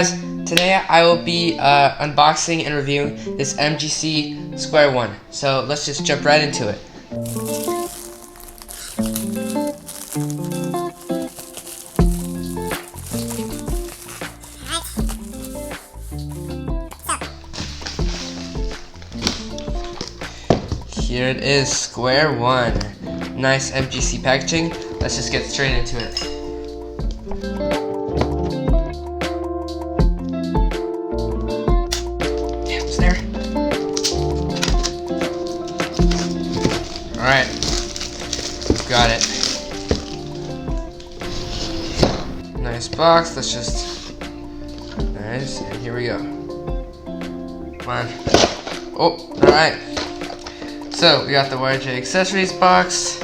Today I will be unboxing and reviewing this MGC Square-1. So let's just jump right into it. Here it is, Square-1. Nice MGC packaging. Let's just get straight into it. Alright, got it. Nice box, let's just, nice, and here we go. Come on. Oh, alright. So, we got the YJ accessories box.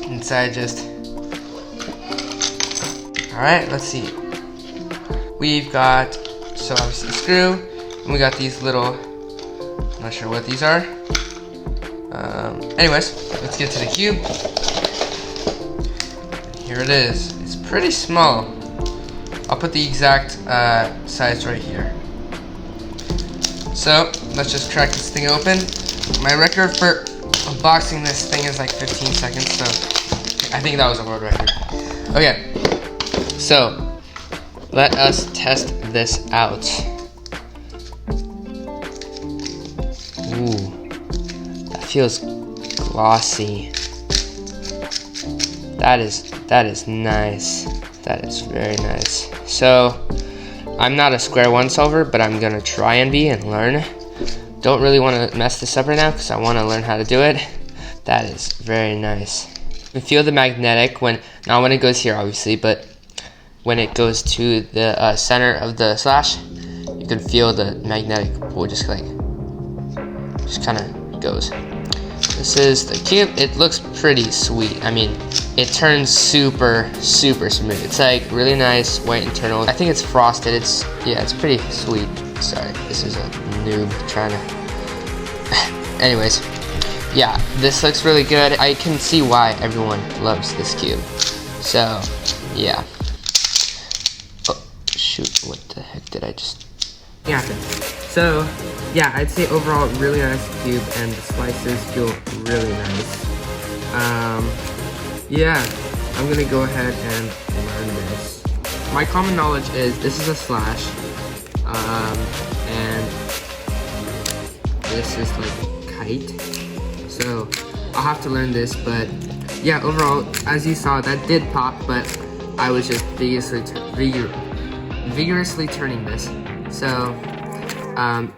Inside just, alright, let's see. We've got, so obviously the screw, and we got these little, I'm not sure what these are. Anyways, let's get to the cube. Here it is. It's pretty small. I'll put the exact size right here. So, let's just crack this thing open. My record for unboxing this thing is like 15 seconds, so I think that was a world record. Okay, so let us test this out. Ooh, that feels glossy. That is nice. That is very nice. So I'm not a Square-1 solver, but I'm gonna try and be and learn. Don't really want to mess this up right now because I want to learn how to do it. That is very nice. You can feel the magnetic not when it goes here obviously, but when it goes to the center of the slash, you can feel the magnetic pull just kind of goes. This is the cube. It looks pretty sweet. I mean, it turns super smooth. It's like really nice white internal. I think it's frosted. It's pretty sweet. Sorry, this is a noob trying to. Anyways, yeah, this looks really good. I can see why everyone loves this cube. So, yeah. Oh shoot! What the heck did I just? Yeah. So, yeah, I'd say overall really nice cube, and the slices feel really nice. Yeah, I'm gonna go ahead and learn this. My common knowledge is this is a slash, and this is like a kite. So I'll have to learn this, but yeah, overall, as you saw, that did pop, but I was just vigorously turning this. So.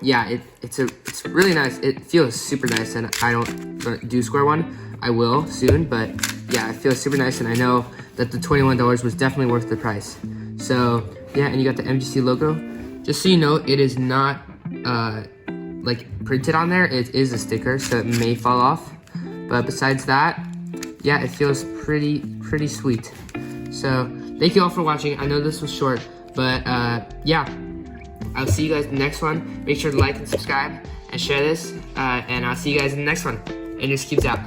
Yeah, it's really nice. It feels super nice, and I don't do Square-1. I will soon, but yeah, it feels super nice, and I know that the $21 was definitely worth the price. So yeah, and you got the MGC logo. Just so you know, it is not like printed on there. It is a sticker, so it may fall off. But besides that, yeah, it feels pretty sweet. So thank you all for watching. I know this was short, but yeah. I'll see you guys in the next one. Make sure to like and subscribe and share this. And I'll see you guys in the next one. AndersCubes out.